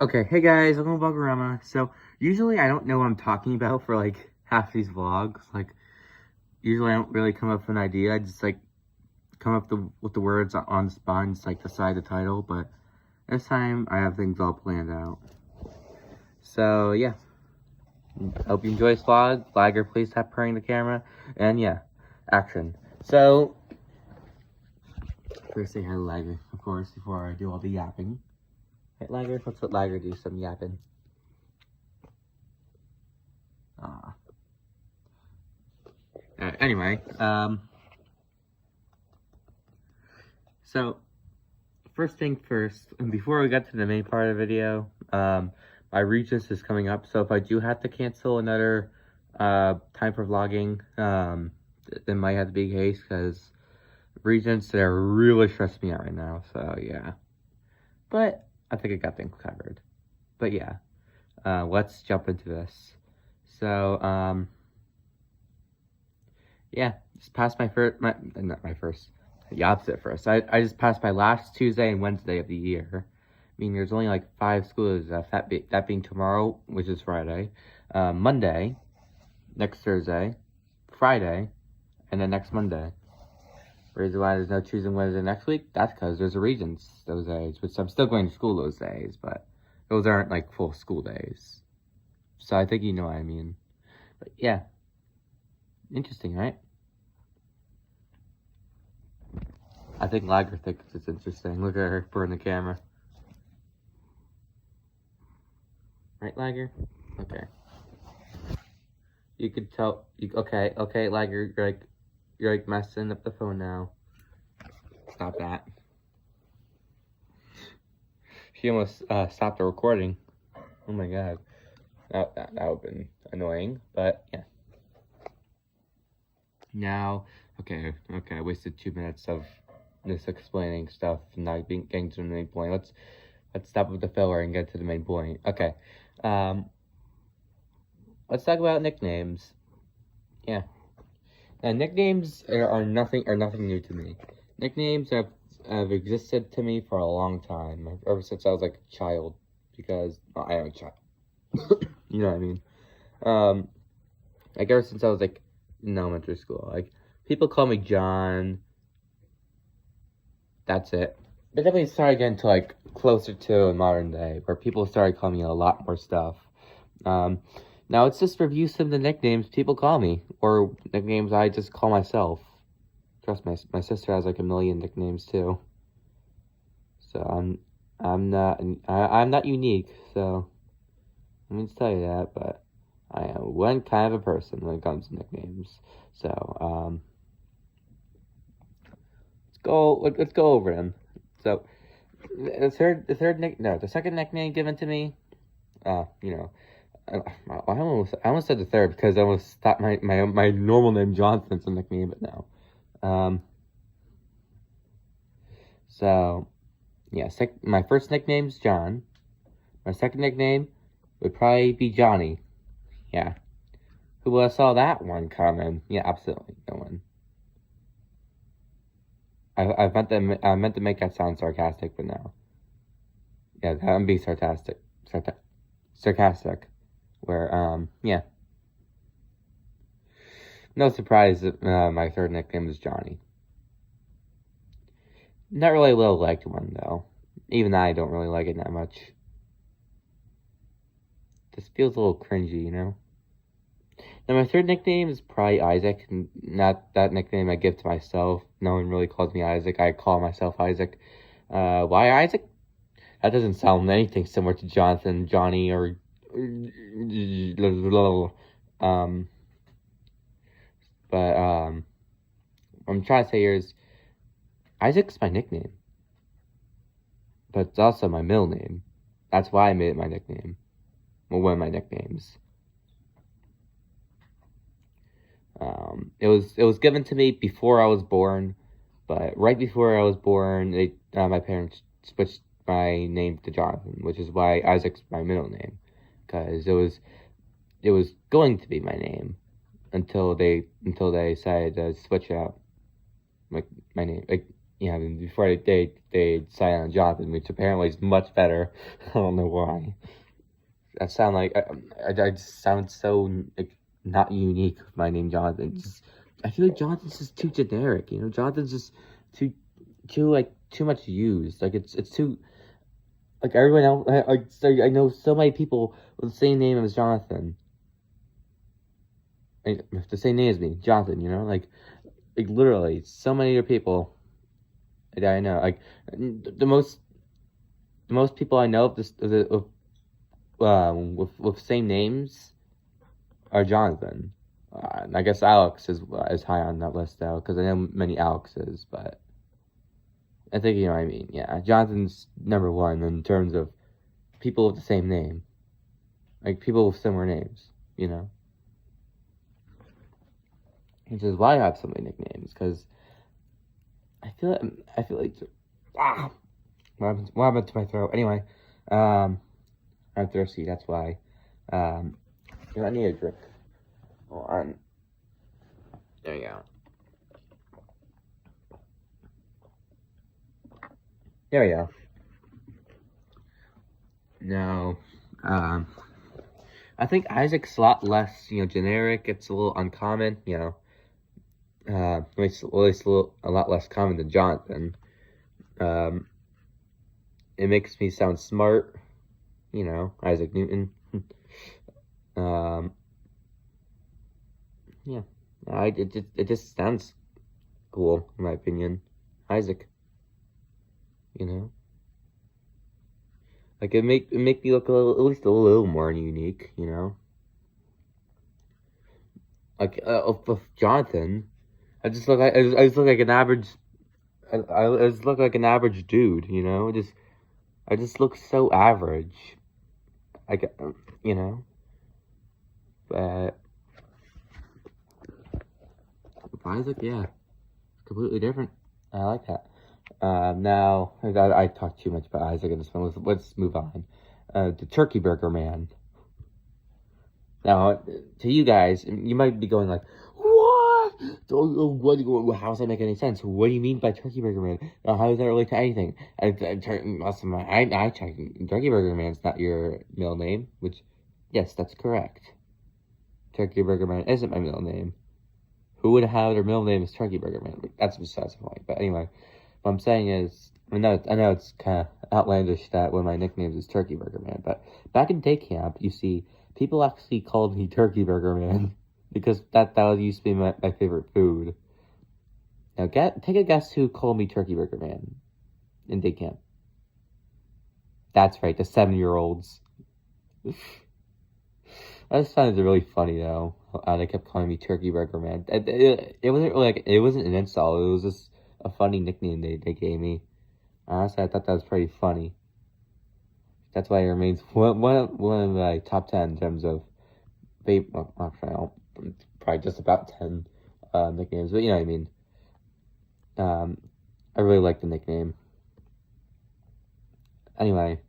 Okay, hey guys, welcome to Vlog-O-Rama. So, usually I don't know what I'm talking about for like half these vlogs. Like, usually I don't really come up with an idea. I just like come up with the words on the spot and just like decide the title. But this time I have things all planned out. So, yeah. Hope you enjoy this vlog. Flagger, please stop purring the camera. And yeah, action. So, first say hi to Lagger, of course, before I do all the yapping. Hey, Lagger, let's let Lagger do some yapping. Anyway, so first thing first, and before we get to the main part of the video, my Regis is coming up, so if I do have to cancel another time for vlogging, it might have to be the case, because Regents, they're really stressing me out right now, so yeah. But I think I got things covered. But yeah, let's jump into this. So, yeah, just passed the opposite first. I just passed my last Tuesday and Wednesday of the year. I mean, there's only like 5 schools, that being tomorrow, which is Friday, Monday, next Thursday, Friday, and then next Monday. The reason why there's no Tuesday and Wednesday next week, that's because there's a Regents those days, which I'm still going to school those days, but those aren't like full school days. So I think you know what I mean. But yeah, interesting, right? I think Lager thinks it's interesting. Look at her burn the camera. Right, Lager? Okay. You could tell. Okay, Lager. You're like messing up the phone now. Stop that. She almost stopped the recording. Oh my god. That would have been annoying, but yeah. Now, okay, I wasted 2 minutes of this explaining stuff and not getting to the main point. Let's stop with the filler and get to the main point. Okay, let's talk about nicknames. Yeah, now nicknames are nothing new to me. Nicknames have existed to me for a long time, ever since I was like a child, because I am a child. You know what I mean? Like ever since I was like in elementary school, like people call me John. That's it. But then we started getting to like closer to modern day, where people started calling me a lot more stuff. Now it's just review some of the nicknames people call me, or nicknames I just call myself. Trust me, my sister has like a million nicknames too. So I'm not unique. So let me just tell you that, but I am one kind of a person when it comes to nicknames. So, let's go over them. So, the second nickname given to me, you know, I almost said the third because I almost thought my normal name Jonathan's a nickname, but no. So, yeah, my first nickname's John. My second nickname would probably be Johnny. Yeah. Who would have saw that one coming? Yeah, absolutely no one. I meant to make that sound sarcastic, but no. Yeah, I'm being sarcastic. Sarcastic. Where, yeah. No surprise that my third nickname is Johnny. Not really a well-liked one, though. Even I don't really like it that much. Just feels a little cringy, you know? Now, my third nickname is probably Isaac. Not that nickname I give to myself. No one really calls me Isaac. I call myself Isaac. Why Isaac? That doesn't sound anything similar to Jonathan, Johnny, or... what I'm trying to say here is, Isaac's my nickname. But it's also my middle name. That's why I made it my nickname. Well, one of my nicknames. It was given to me before I was born, but right before I was born, my parents switched my name to Jonathan, which is why Isaac's my middle name, because it was going to be my name until they decided to switch out my name. Like, yeah, I mean, before they decided on Jonathan, which apparently is much better. I don't know why. I sound like I just sound so like not unique with my name Jonathan. Just I feel like Jonathan's just too generic. You know, Jonathan's just too much used. Like it's too like everyone else. I know so many people with the same name as Jonathan. The same name as me, Jonathan. You know, like literally so many other people that I know. Like the most people I know of this with same names are Jonathan. I guess Alex is high on that list though, because I know many Alexes, but I think you know what I mean. Yeah, Jonathan's number one in terms of people with the same name, like people with similar names. You know, which is why I have so many nicknames, because I feel like what happened to my throat? Anyway, I'm thirsty. That's why. I need a drink. Hold on. There you go. There we go. No. I think Isaac's a lot less, generic. It's a little uncommon, at least a lot less common than Jonathan. It makes me sound smart, Isaac Newton. Yeah, it just sounds cool, in my opinion. Isaac, like it make me look at least a little more unique, Like of Jonathan, I just look like an average. I just look like an average dude, I just look so average. Like, but Isaac, yeah, completely different. I like that. Now, I talked too much about Isaac in this one. Let's move on. The Turkey Burger Man. Now, to you guys, you might be going like, what? How does that make any sense? What do you mean by Turkey Burger Man? How does that relate to anything? I checked. Turkey Burger Man's not your middle name, which, yes, that's correct. Turkey Burger Man isn't my middle name. Who would have their middle name as Turkey Burger Man? That's besides the point. But anyway, what I'm saying is, I know it's kind of outlandish that one of my nicknames is Turkey Burger Man, but back in day camp, you see, people actually called me Turkey Burger Man because that used to be my favorite food. Now, take a guess who called me Turkey Burger Man in day camp. That's right, the 7-year-olds. I just found it really funny though. They kept calling me Turkey Burger Man. It wasn't really it wasn't an insult. It was just a funny nickname they gave me. Honestly, I thought that was pretty funny. That's why it remains one of my top 10 in terms of probably just about 10 nicknames, but you know what I mean. I really like the nickname. Anyway,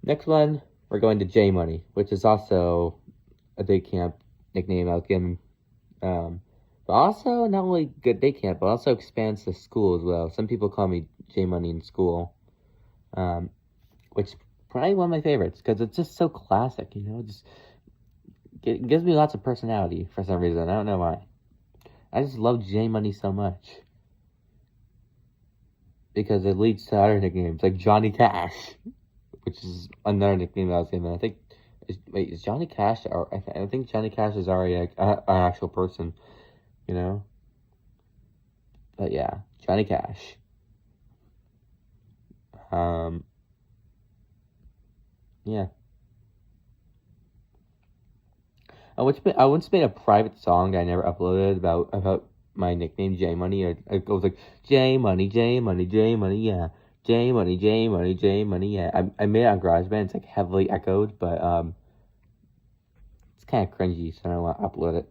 next one, we're going to J Money, which is also a day camp nickname I was given. But also not only good day camp, but also expands to school as well. Some people call me J Money in school, which is probably one of my favorites because it's just so classic. It gives me lots of personality for some reason. I don't know why. I just love J Money so much because it leads to other nicknames like Johnny Cash, which is another nickname I was given. I think is Johnny Cash? Or I think Johnny Cash is already like an actual person. But yeah, Johnny Cash. Yeah. I once made a private song I never uploaded about my nickname J Money. It goes like J Money, J Money, J Money, yeah. J Money, J Money, J Money, yeah. I made it on GarageBand. It's like heavily echoed, but it's kind of cringy, so I don't want to upload it.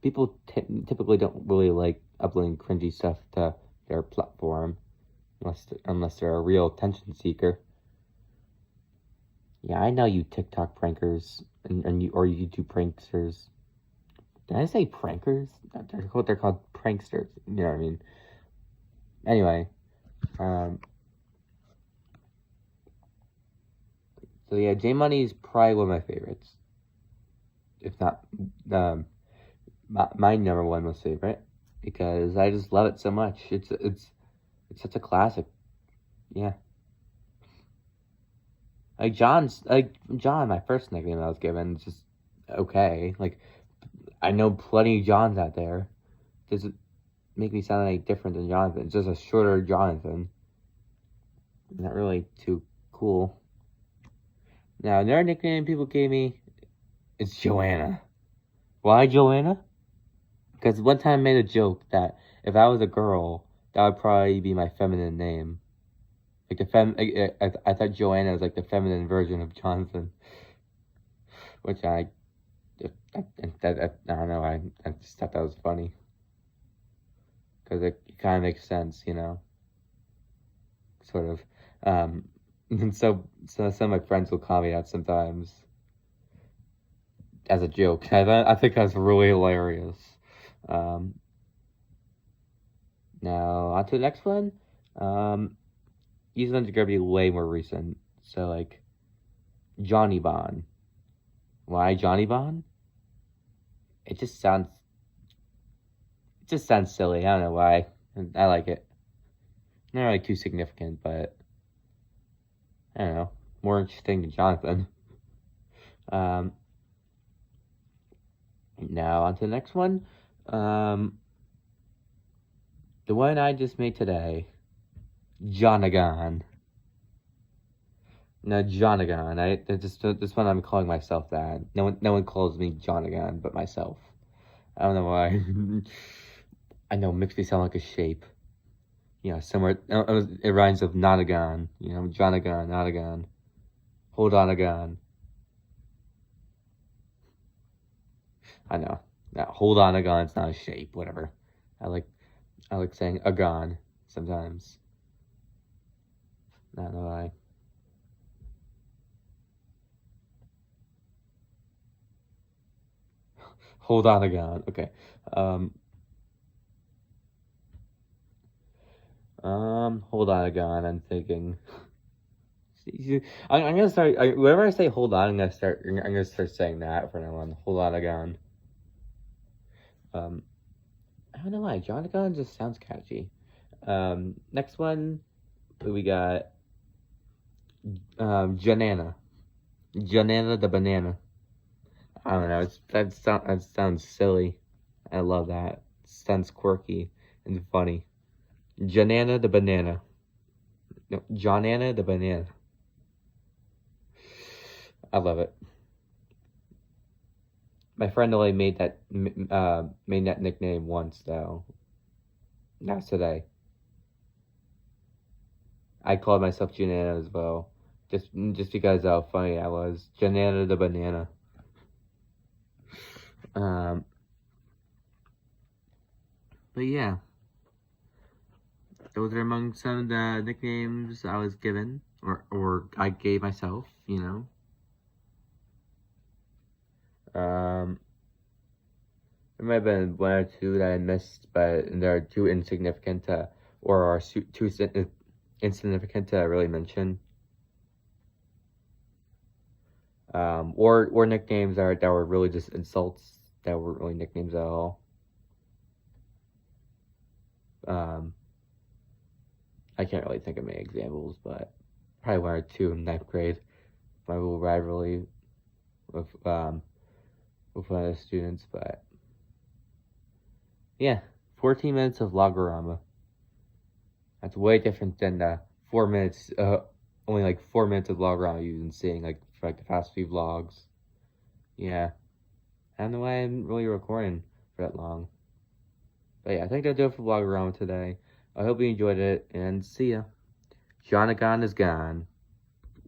People typically don't really like uploading cringy stuff to their platform unless they're a real attention seeker. Yeah, I know you TikTok prankers or YouTube pranksters. Did I say prankers? They're called pranksters. You know what I mean? Anyway, so yeah, J Money is probably one of my favorites, if not my number one most favorite, because I just love it so much. It's such a classic. Yeah. Like John, my first nickname I was given, is just okay. Like, I know plenty of Johns out there. Doesn't make me sound any different than Jonathan. It's just a shorter Jonathan. Not really too cool. Now, another nickname people gave me is Joanna. Why Joanna? Because one time I made a joke that if I was a girl, that would probably be my feminine name. Like I thought Joanna was like the feminine version of Jonathan, which I don't know. I just thought that was funny because it kind of makes sense, you know, sort of. And so some of my friends will call me that sometimes as a joke. I think that's really hilarious. Now on to the next one. These ones are gonna be way more recent. So like Johnny Bon. Why Johnny Bon? It just sounds silly. I don't know why. I like it. Not really too significant, but I don't know. More interesting than Jonathan. Now on to the next one. The one I just made today. Jonagon. No, Jonagon. This one I'm calling myself that. No one calls me Jonagon but myself. I don't know why. I know it makes me sound like a shape. You know, somewhere it rhymes with Nonagon. You know, Jonagon, Nonagon. Hold on a gun. I know. Now, hold on a gun. It's not a shape. Whatever. I like saying a gun sometimes. Not know why. Hold on a gun. Okay. Hold on a gun. I'm thinking. I'm gonna start. Whenever I say hold on, I'm gonna start saying that from now on. Hold on a gun. I don't know why. Jonagon just sounds catchy. Next one, we got Janana. Janana the banana. I don't know. That sounds silly. I love that. It sounds quirky and funny. Janana the banana. No, Johnana the banana. I love it. My friend only made that nickname once though. That's today. I called myself Janana as well, just because how funny I was. Janana the banana. But yeah, those are among some of the nicknames I was given, or I gave myself, you know. There might have been one or two that I missed, but they're too insignificant to, or are too insignificant to really mention. Or nicknames that were really just insults that weren't really nicknames at all. I can't really think of many examples, but probably one or two in 9th grade. My little rivalry with one of the students, but yeah, 14 minutes of Vlog-O-Rama. That's way different than the 4 minutes, only like 4 minutes of Vlog-O-Rama you've been seeing like for like the past few vlogs. Yeah, I don't know why I'm really recording for that long. But yeah, I think that'll do it for Vlog-O-Rama today. I hope you enjoyed it, and see ya. Jonagon is gone.